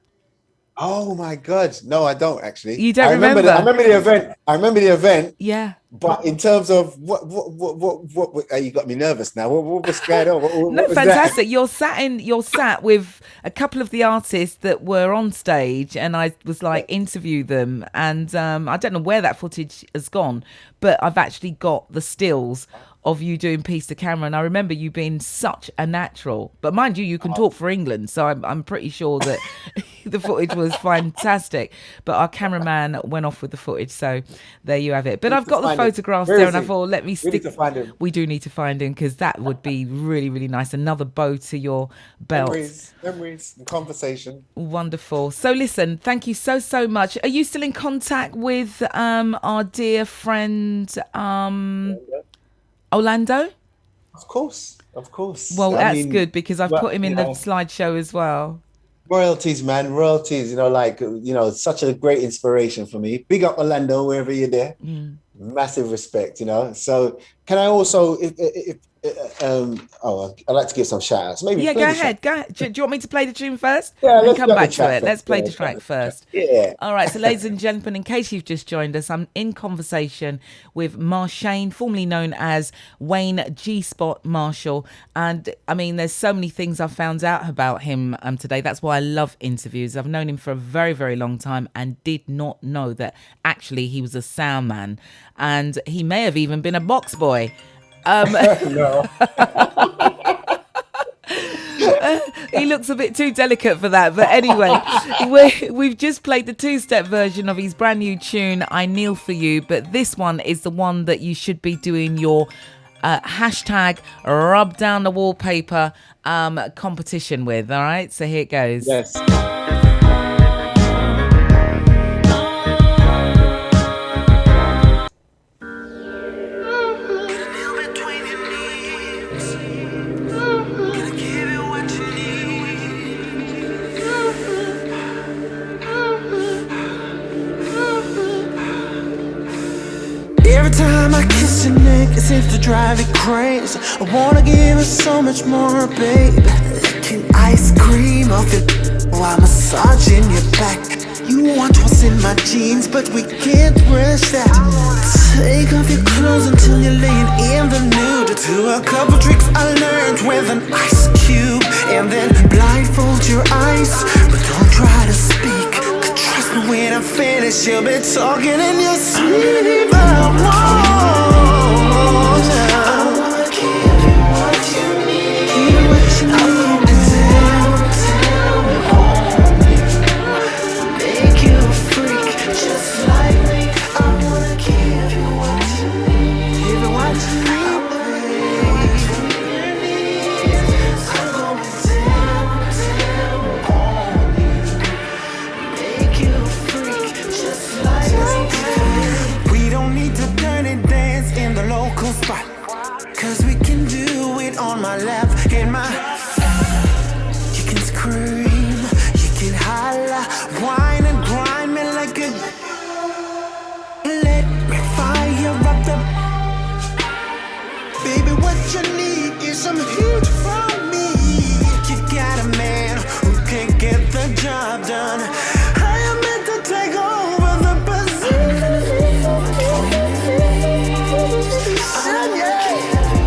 Oh my God! No, I don't actually. You don't remember? I remember the event. Yeah. But in terms of what you got me nervous now. What was going on? What was fantastic! That? You're sat with a couple of the artists that were on stage, and I was like interview them, and I don't know where that footage has gone, but I've actually got the stills of you doing piece to camera, and I remember you being such a natural. But mind you can talk for England, so I'm pretty sure that the footage was fantastic. But our cameraman went off with the footage, so there you have it. But I've got the photographs there, and I thought, let me stick. We need to find him. We do need to find him, because that would be really, really nice. Another bow to your belt. Memories, and conversation. Wonderful. So listen, thank you so much. Are you still in contact with our dear friend Orlando? Of course. Well, that's good, because I've put him in the slideshow as well. Royalties, man, royalties. Such a great inspiration for me. Big up Orlando, wherever you're there. Massive respect. So can I also, I'd like to give some shout outs. Maybe. Yeah, go ahead. Do you want me to play the tune first? Yeah, let's come back to it. Let's play the track first. Yeah. All right. So, ladies and gentlemen, in case you've just joined us, I'm in conversation with Marshayne, formerly known as Wayne G Spot Marshal. And I mean, there's so many things I've found out about him today. That's why I love interviews. I've known him for a very, very long time and did not know that actually he was a sound man, and he may have even been a box boy. No. He looks a bit too delicate for that, but anyway, we've just played the two-step version of his brand new tune "I Kneel for You," but this one is the one that you should be doing your hashtag rub down the wallpaper competition with. All right, so here it goes. Yes. Every time I kiss your neck, it seems to drive you crazy. I wanna give you so much more, baby. Licking ice cream off your while massaging your back. You want what's in my jeans, but we can't rush that. Take off your clothes until you're laying in the nude. Do a couple tricks I learned with an ice cube, and then blindfold your eyes, but don't try to speak. Trust me, when I finish, you'll be talking in your sleep. I wanna give you what you need. I want to tell me, hold me, make you a freak just like me. I wanna give you what you need. Give you what you need. can do it on my lap, in my. You can scream, you can holler, whine and grind me like a. Let me fire up the. Baby, what you need is some heat from me. You got a man who can get the job done. I am meant to take over the position. Yeah. I'm going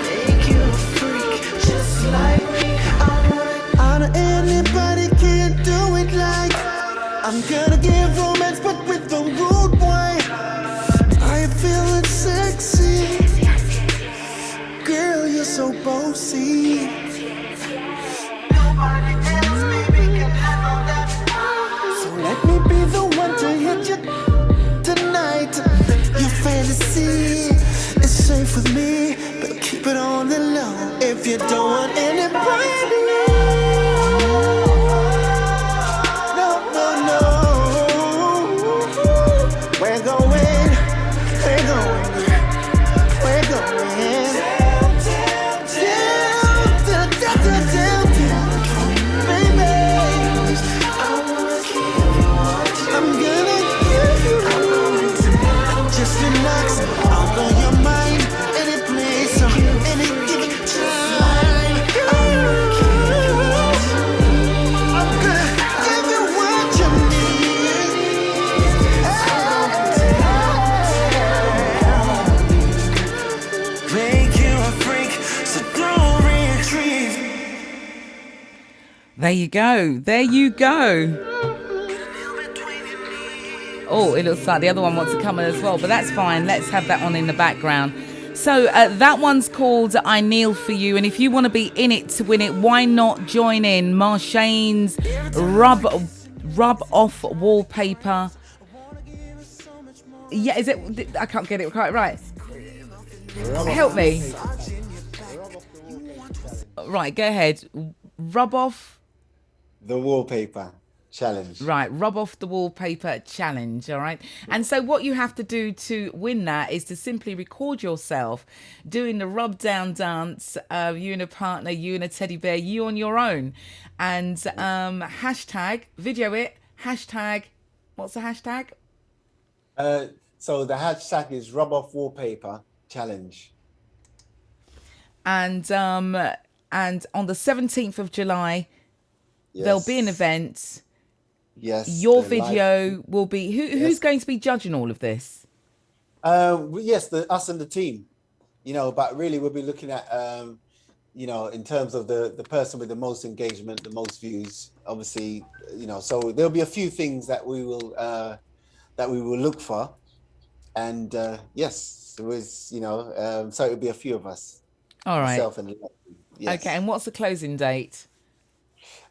make you a freak just like me. I know anybody can do it like I'm gonna give romance, but with the rude boy. I am feeling sexy. Girl, you're so bossy. Nobody else, baby, can handle that. So let me be the one to hit you tonight. Your fantasy is safe with me, but keep it on the low if you don't want anybody. We're going. Just relax, I'll blow your mind. Any place, any given time. I'm gonna give you what you need. Make you a freak, so don't retreat. There you go. There you go. Oh, it looks like the other one wants to come in as well, but that's fine. Let's have that one in the background. So that one's called I Kneel For You. And if you want to be in it to win it, why not join in Marshayne's Rub Off Wallpaper. Yeah, is it? I can't get it quite right. Help me. Right, go ahead. Rub off the wallpaper challenge. Right, rub off the wallpaper challenge, all right? And so what you have to do to win that is to simply record yourself doing the rub down dance, you and a partner, you and a teddy bear, you on your own. And hashtag, video it, hashtag, what's the hashtag? So the hashtag is rub off wallpaper challenge. And on the 17th of July, there'll be an event. Yes. Your video will be who's going to be judging all of this? Yes, us and the team. But really we'll be looking at in terms of the person with the most engagement, the most views. Obviously, so there'll be a few things that we will look for, and yes, it was so it'll be a few of us. All right. Myself and yes. Okay, and what's the closing date?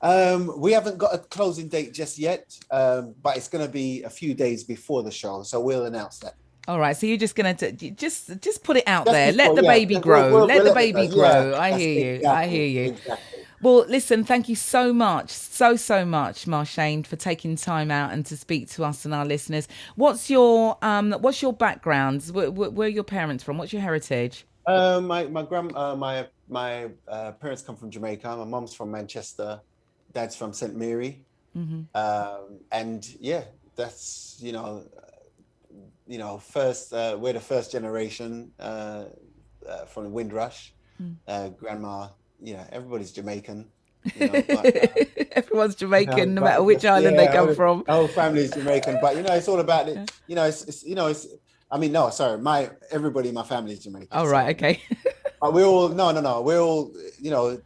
We haven't got a closing date just yet, but it's going to be a few days before the show, so we'll announce that. All right, so you're just going to just put it out there. Let the baby grow. Let the baby grow. Yeah, I hear you. exactly, I hear you. Exactly. Well, listen, thank you so much, so much, Marshayne, for taking time out and to speak to us and our listeners. What's your background? Where are your parents from? What's your heritage? My parents come from Jamaica. My mom's from Manchester. Dad's from St. Mary. Mm-hmm. And yeah, that's first we're the first generation from the Windrush. Grandma, everybody's Jamaican. But, everyone's Jamaican, no matter which island they come from. The whole family's Jamaican, but it's all about it. Everybody in my family is Jamaican. Oh, right, okay. But we're all we're all the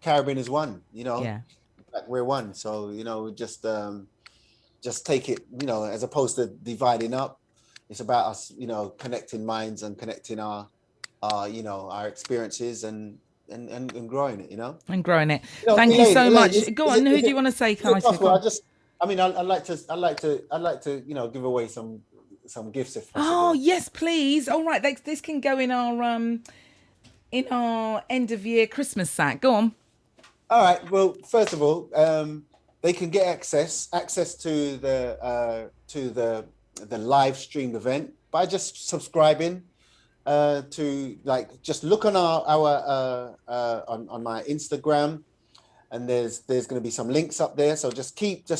Caribbean is one. Yeah. We're one, so just take it, as opposed to dividing up. It's about us, connecting minds and connecting our experiences and growing it, And growing it. Thank you so much. Go on. Who do you want to say, Kai? I mean, I'd like to, you know, give away some gifts if possible. Oh yes, please. All right, this can go in our end of year Christmas sack. Go on. All right. Well, first of all, they can get access to the live streamed event by just subscribing to, like, just look on our on my Instagram, and there's going to be some links up there. So just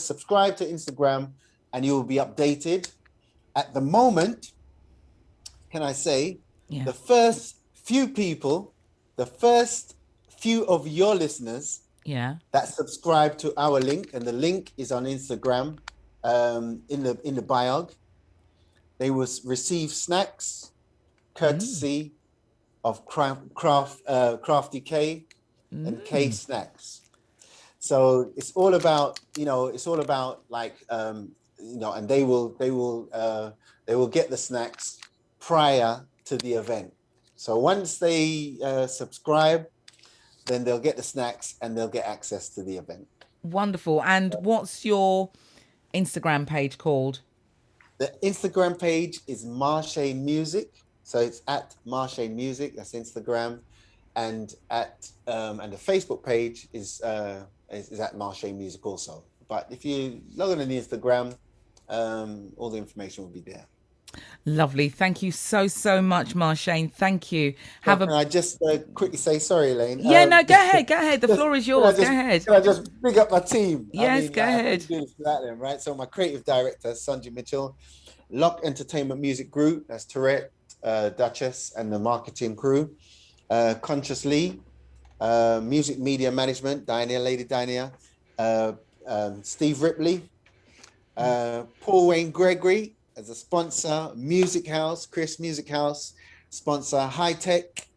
subscribe to Instagram, and you will be updated. At the moment, can I say, the first few people, the first few of your listeners that subscribe to our link, and the link is on Instagram, in the bio, they will receive snacks courtesy of Crafty K and K Snacks. So it's all about, like, and they will get the snacks prior to the event. So once they subscribe, then they'll get the snacks and they'll get access to the event. Wonderful. And what's your Instagram page called? The Instagram page is Marshayne Music. So it's at Marshayne Music. That's Instagram, and the Facebook page is at Marshayne Music also. But if you log on the Instagram, all the information will be there. Lovely. Thank you so much, Marshayne. Thank you. Can I just quickly say sorry, Elayne? Yeah, no, go ahead. The floor is yours. Go ahead. Can I just big up my team? Yes, go ahead. Right. So my creative director, Sanjay Mitchell, Lock Entertainment Music Group, that's Tourette, Duchess, and the marketing crew. Conscious Lee, Music Media Management, Lady Diana, Steve Ripley, Paul Wayne Gregory as a sponsor, Music House, Chris Music House, sponsor High Tech,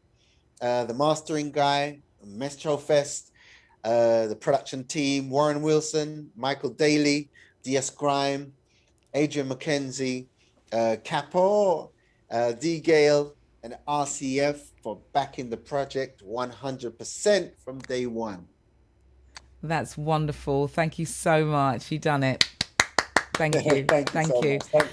the mastering guy, Mestro Fest, the production team, Warren Wilson, Michael Daly, DS Grime, Adrian McKenzie, Capo, D Gale, and RCF for backing the project 100% from day one. That's wonderful. Thank you so much. You've done it. Thank you. Thank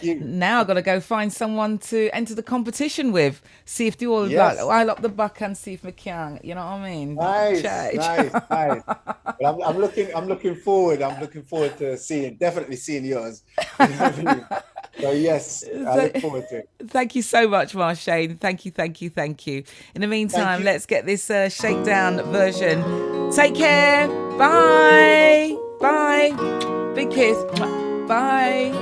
you. Now I've got to go find someone to enter the competition with. See if they all I'll up the buck and see if we can. You know what I mean? Nice. Well, I'm looking forward to definitely seeing yours. So yes, I look forward to it. Thank you so much, Marshayne. Thank you. In the meantime, let's get this shakedown version. Take care. Bye. Big kiss. Bye.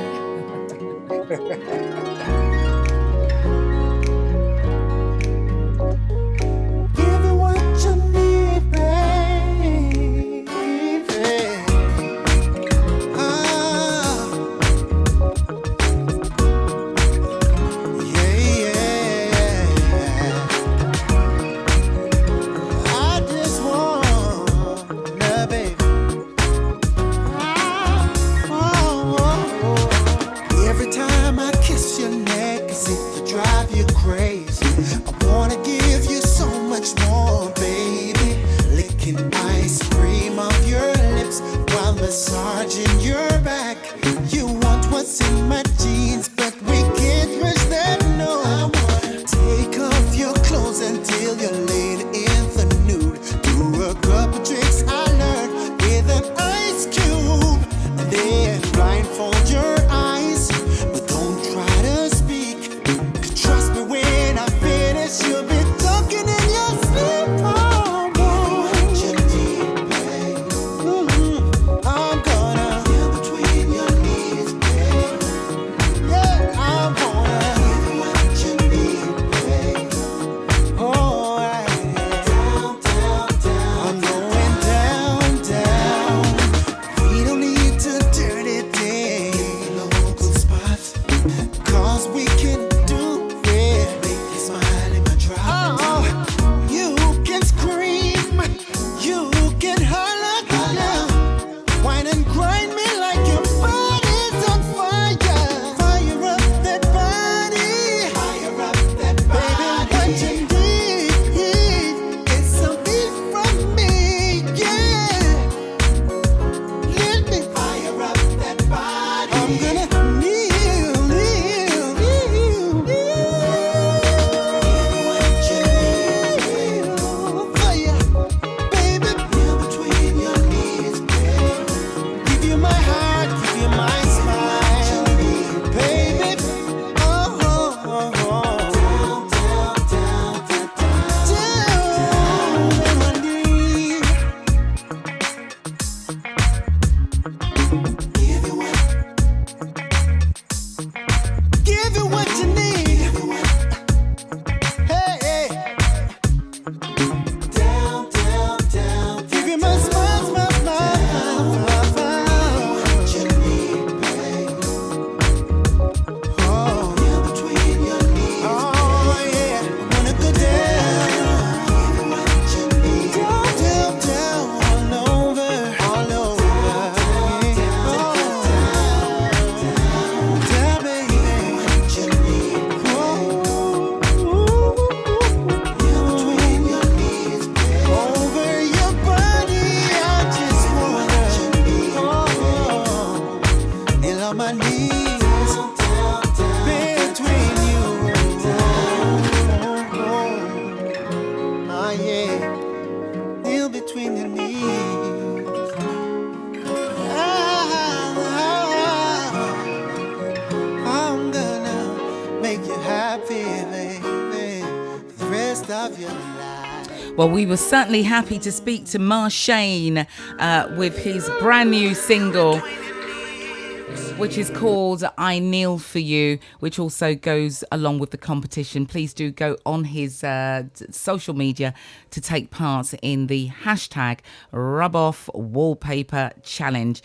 Give it what you need, baby. I just wanna, baby. Every time I kiss your neck, as if to drive you crazy. I wanna give you so much more, baby. Licking ice cream off your lips while massaging your back. You want what's in my jeans, but we can't rush that, no. I wanna take off your clothes until you're laid in the nude. Do a couple tricks I learned with an ice cube, and then blindfold your eyes. Try to speak. Trust me when I finish, you'll be talking in your sleep. Oh, what you need, babe. I'm gonna feel between your knees, babe. Yeah, I'm gonna give you what you need, babe. Oh, down. I'm going down. We don't need to turn it down. Local spots. Cause we can do it. Make you smile in my drop. Oh, you can scream, you can holler, whine and grind me like your body's on fire. Fire up that body. Baby, what you need is some beat from me, yeah. Let me fire up that Well, we were certainly happy to speak to Marshayne with his brand new single, which is called I Kneel For You, which also goes along with the competition. Please do go on his social media to take part in the hashtag ruboffthewallpaperchallenge.